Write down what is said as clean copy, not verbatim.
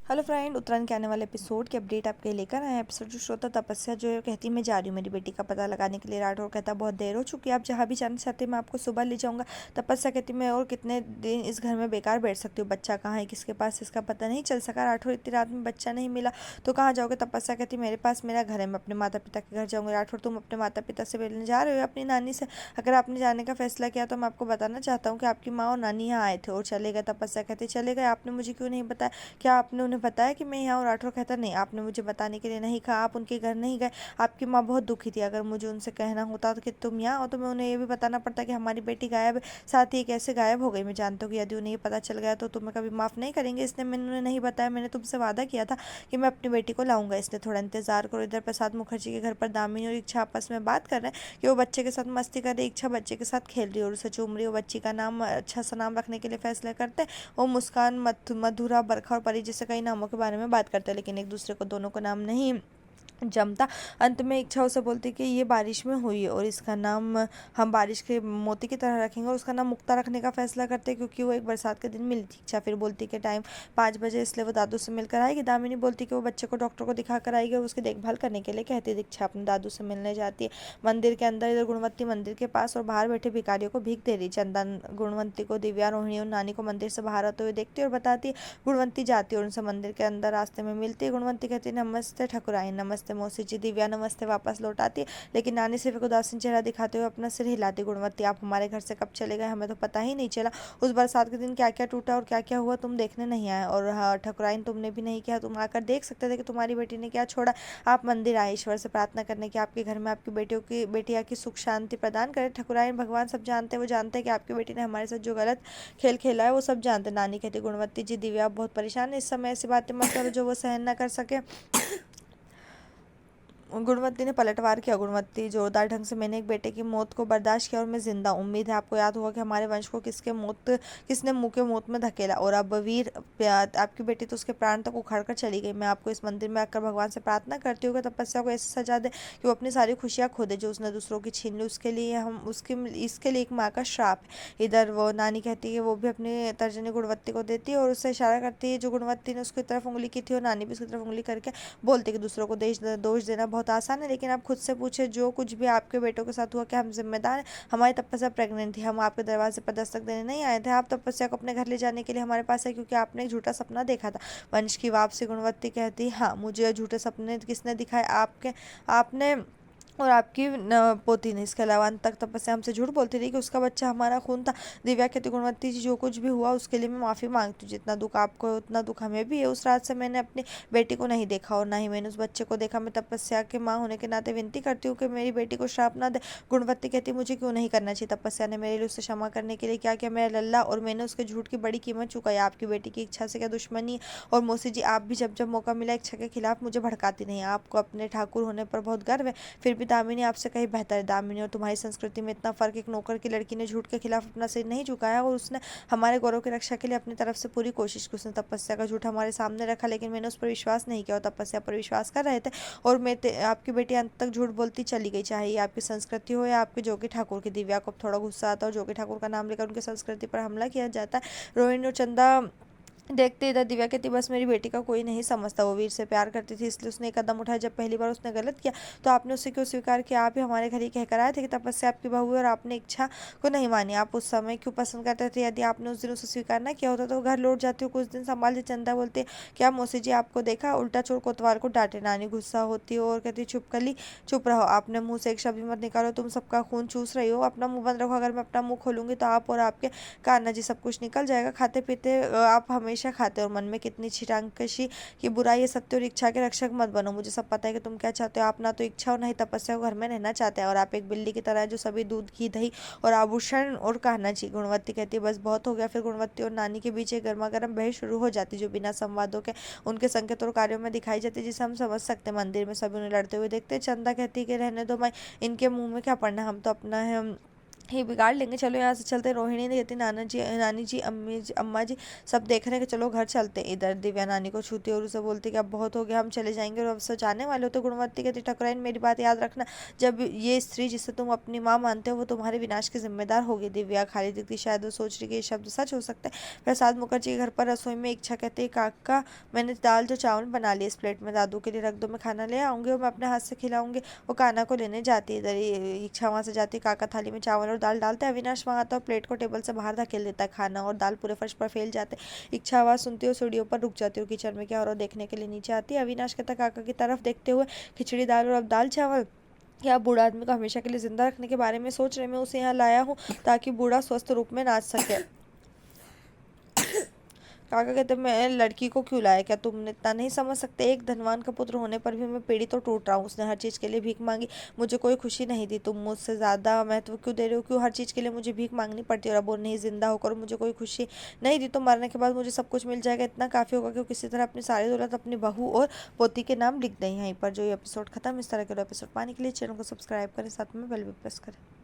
Hello friend, उत्तरायण के आने वाले एपिसोड की अपडेट आपके लिए लेकर आए हैं। एपिसोड जो श्रोता तपस्या जो है कहती मैं जा रही हूँ मेरी बेटी का पता लगाने के लिए। राठौर कहता बहुत देर हो चुकी है, आप जहाँ भी जाना चाहते हैं मैं आपको सुबह ले जाऊँगा। तपस्या कहती मैं और कितने दिन इस घर में बेकार बैठ सकती हूँ, बच्चा कहाँ है किसके पास इसका पता नहीं चल सका। राठौर इतनी रात में बच्चा नहीं मिला तो कहाँ जाओगे। तपस्या कहती मेरे पास मेरा घर है, मैं अपने माता पिता के घर जाऊँगी। राठौर तुम अपने माता पिता से मिलने जा रहे हो अपनी नानी से? अगर आपने जाने का फैसला किया तो मैं आपको बताना चाहता हूँ कि आपकी माँ और नानी यहाँ आए थे और चले गए। तपस्या कहती चले गए, आपने मुझे क्यों नहीं बताया? क्या आपने उन्हें बताया कि मैं यहाँ? और राठौर कहता नहीं, आपने मुझे बताने के लिए नहीं कहा, आप उनके घर नहीं गए। आपकी माँ बहुत दुखी थी, अगर मुझे उनसे कहना होता तो कि तुम यहाँ हो तो मैं उन्हें ये भी बताना पड़ता कि हमारी बेटी गायब है। साथ ही कैसे गायब हो गई मैं जानता हूँ कि यदि उन्हें ये पता चल गया तो तुम्हें कभी माफ़ नहीं करेंगे, इसलिए मैंने उन्हें नहीं बताया। मैंने तुमसे वादा किया था कि मैं अपनी बेटी को लाऊंगा, इसलिए थोड़ा इंतजार करो। इधर प्रसाद मुखर्जी के घर पर दामिनी और इच्छा आपस में बात कर रहे हैं कि वो बच्चे के साथ मस्ती कर रही, इच्छा बच्चे के साथ खेल रही है और उसे चूम रही है। वो बच्ची का नाम अच्छा सा नाम रखने के लिए फैसला करते हैं। वो मुस्कान, मधुरा, बरखा और परी जैसे कई नामों के बारे में बात करते हैं, लेकिन एक दूसरे को दोनों को नाम नहीं जमता। अंत में इच्छा उसे बोलती कि ये बारिश में हुई है और इसका नाम हम बारिश के मोती की तरह रखेंगे और उसका नाम मुक्ता रखने का फैसला करते हैं क्योंकि वो एक बरसात के दिन मिली थी। इच्छा फिर बोलती कि टाइम 5 बजे, इसलिए वो दादू से मिलकर आएगी। दामिनी बोलती कि वो बच्चे को डॉक्टर को दिखा कर आएगी और उसकी देखभाल करने के लिए कहती है। इच्छा अपने दादू से मिलने जाती है मंदिर के अंदर। इधर गुणवंती मंदिर के पास और बाहर बैठे भिखारियों को भीख दे रही। चंदन गुणवंती को, दिव्या, रोहिणी और नानी को मंदिर से बाहर आते हुए देखती है और बताती है। गुणवंती जाती है और उनसे मंदिर के अंदर रास्ते में मिलती है। गुणवंती कहती है नमस्ते ठकुराइन, नमस्ते मौसी जी। दिव्या नमस्ते वापस लौट आती है, लेकिन नानी सिर्फ एक उदासीन चेहरा दिखाते हुए अपना सिर हिलाती। गुणवंती आप हमारे घर से कब चले गए, हमें तो पता ही नहीं चला। उस बरसात के दिन क्या क्या टूटा और क्या क्या हुआ तुम देखने नहीं आए। और हाँ ठकुराइन, तुमने भी नहीं किया, तुम आकर देख सकते थे कि तुम्हारी बेटी ने क्या छोड़ा। आप मंदिर आए ईश्वर से प्रार्थना करने की आपके घर में आपकी बेटिया की सुख शांति प्रदान करे। ठकुराइन भगवान सब जानते हैं, वो जानते हैं कि आपकी बेटी ने हमारे साथ जो गलत खेल खेला है वो सब जानते। नानी कहती गुणवंती जी दिव्या बहुत परेशान है, इस समय ऐसी बातें मत करो जो वो सहन न कर सके। गुणवंती ने पलटवार किया। गुणवंती जोरदार ढंग से मैंने एक बेटे की मौत को बर्दाश्त किया और मैं जिंदा। उम्मीद है आपको याद होगा कि हमारे वंश को किसने मुंह के मौत में धकेला। और अब वीर आपकी बेटी तो उसके प्राण तक उखाड़ कर चली गई। मैं आपको इस मंदिर में आकर भगवान से प्रार्थना करती हूँ कि तपस्या को ऐसी सजा दे कि वो अपनी सारी खुशियाँ खो दे जो उसने दूसरों की छीन ली। उसके लिए हम उसके इसके लिए एक माँ का श्राप है। इधर वो नानी कहती है, वो भी अपनी तर्जनी गुणवंती को देती है और उससे इशारा करती है। जो गुणवंती ने उसकी तरफ उंगली की थी और नानी भी उसकी तरफ उंगली करके बोलते कि दूसरों को दोष देना बहुत आसान है, लेकिन आप खुद से पूछे जो कुछ भी आपके बेटों के साथ हुआ क्या हम जिम्मेदार हैं? हमारी तपस्या प्रेग्नेंट थी, हम आपके दरवाजे पर दस्तक देने नहीं आए थे। आप तपस्या को अपने घर ले जाने के लिए हमारे पास है क्योंकि आपने एक झूठा सपना देखा था। वंश की वापसी। गुणवंती कहती हाँ, मुझे झूठे सपने किसने दिखाए? आपने और आपकी पोती ने। इसके अलावा अंत तक तपस्या हमसे झूठ बोलती रही कि उसका बच्चा हमारा खून था। दिव्या कहती गुणवंती जी जो कुछ भी हुआ उसके लिए मैं माफ़ी मांगती हूँ, जितना दुख आपको है उतना दुख हमें भी है। उस रात से मैंने अपनी बेटी को नहीं देखा और ना ही मैंने उस बच्चे को देखा। मैं तपस्या के माँ होने के नाते विनती करती हूँ कि मेरी बेटी को श्राप ना दे। गुणवंती कहती मुझे क्यों नहीं करना चाहिए? तपस्या ने मेरे लिए उसे क्षमा करने के लिए क्या किया? मेरा लल्ला, और मैंने उसके झूठ की बड़ी कीमत चुकाई। आपकी बेटी की इच्छा से क्या दुश्मनी है? और मौसी जी आप भी जब जब मौका मिला इच्छा के खिलाफ मुझे भड़काती नहीं। आपको अपने ठाकुर होने पर बहुत गर्व है, फिर भी दामिनी आपसे कहीं बेहतर है। दामिनी और तुम्हारी संस्कृति में इतना फर्क, एक नौकर की लड़की ने झूठ के खिलाफ अपना सिर नहीं झुकाया और उसने हमारे गौरव की रक्षा के लिए अपनी तरफ से पूरी कोशिश की। उसने तपस्या का झूठ हमारे सामने रखा, लेकिन मैंने उस पर विश्वास नहीं किया और तपस्या पर विश्वास कर रहे थे। और आपकी बेटी अंत तक झूठ बोलती चली गई, चाहे ये आपकी संस्कृति हो या आपके जोगी ठाकुर की। दिव्या को थोड़ा गुस्सा आता है और जोगी ठाकुर का नाम लेकर उनकी संस्कृति पर हमला किया जाता है। रोहिणी और चंदा देखते इधर। दिव्या कहती बस मेरी बेटी का कोई नहीं समझता, वो वीर से प्यार करती थी इसलिए उसने एक कदम उठाया। जब पहली बार उसने गलत किया तो आपने उसे क्यों स्वीकार किया? आप ही हमारे घर ही कहकर आए थे कि तपस्या आपकी बहू है और आपने इच्छा को नहीं मानी। आप उस समय क्यों पसंद करते थे? यदि आपने उस दिन उसे स्वीकार ना किया होता तो घर लौट जाती हो, कुछ दिन संभाल ली। चंदा बोलती क्या मौसी जी आपको देखा? उल्टा चोर कोतवाल को डांटे। नानी गुस्सा होती है और कहती चुप रहो, आपने मुंह से एक शब्द भी मत निकालो, तुम सबका खून चूस रही हो। अपना मुंह बंद रखो, अगर मैं अपना मुंह खोलूंगी तो आप और आपके कान्हा जी सब कुछ निकल जाएगा। खाते पीते आप हमेशा खाते और मन में कितनी छिटांकशी की बुराई है। सत्य और इच्छा के रक्षक मत बनो, मुझे सब पता है कि तुम क्या चाहते हो। आप ना तो इच्छा और ना ही तपस्या को घर में रहना चाहते हैं और आप एक बिल्ली की तरह है जो सभी दूध घी दही और आभूषण और कहना चाहिए। गुणवंती कहती है बस बहुत हो गया। फिर गुणवंती और नानी के बीच एक गर्मा गर्म बहस शुरू हो जाती जो बिना संवादों के उनके संकेत और कार्यों में दिखाई जाती, जिसे हम समझ सकते हैं। मंदिर में सभी उन्हें लड़ते हुए देखते। चंदा कहती है कि रहने दो माई, इनके मुंह में क्या पड़ना, हम तो अपना है ही बिगाड़ लेंगे, चलो यहाँ से चलते। रोहिणी ने कहती नानी जी अम्मा जी सब देख रहे हैं कि चलो घर चलते। इधर दिव्या नानी को छूती और उसे बोलती कि अब बहुत हो गया, हम चले जाएंगे। और अब से जाने वाले होते। गुणवंती कहती ठकुराइन मेरी बात याद रखना, जब ये स्त्री जिसे तुम अपनी माँ मानते हो वो तुम्हारे विनाश की जिम्मेदार होगी। दिव्या खाली दिखती, शायद वो सोच रही कि ये शब्द सच हो सकते हैं। प्रसाद मुखर्जी के घर पर रसोई में इच्छा कहती है काका मैंने दाल जो चावल बना लिए इस प्लेट में दादू के लिए रख दो, मैं खाना ले आऊंगी और मैं अपने हाथ से खिलाऊंगी। वो कान्हा को लेने जाती है। इधर इच्छा वहाँ से जाती है, काका थाली में चावल और दाल डालते हैं। अविनाश वहाँ आता है और प्लेट को टेबल से बाहर धकेल देता है। खाना और दाल पूरे फर्श पर फैल जाते हैं। इच्छा आवाज़ सुनती है और सीढ़ियों पर रुक जाती है और किचन में क्या हो रहा है देखने के लिए नीचे आती है। अविनाश कहता है काका की तरफ देखते हुए खिचड़ी दाल और अब दाल चावल, क्या बूढ़ा आदमी को हमेशा के लिए जिंदा रखने के बारे में सोच रहे। मैं उसे यहाँ लाया हूँ ताकि बूढ़ा स्वस्थ रूप में नाच सके। काका कहते मैं लड़की को क्यों लाया, क्या तुम इतना नहीं समझ सकते, एक धनवान का पुत्र होने पर भी मैं पीड़ित तो टूट रहा हूँ। उसने हर चीज़ के लिए भीख मांगी, मुझे कोई खुशी नहीं दी। तुम मुझसे ज़्यादा महत्व क्यों दे रहे हो, क्यों हर चीज़ के लिए मुझे भीख मांगनी पड़ती है। और अब वो नहीं जिंदा होकर मुझे कोई खुशी नहीं दी तो मरने के बाद मुझे सब कुछ मिल जाएगा, इतना काफ़ी होगा कि वो किसी तरह अपनी सारी दौलत अपनी बहू और पोती के नाम लिख दें। यहीं पर जो ये एपिसोड खत्म। इस तरह के एपिसोड पाने के लिए चैनल को सब्सक्राइब करें, साथ में बेल भी प्रेस करें।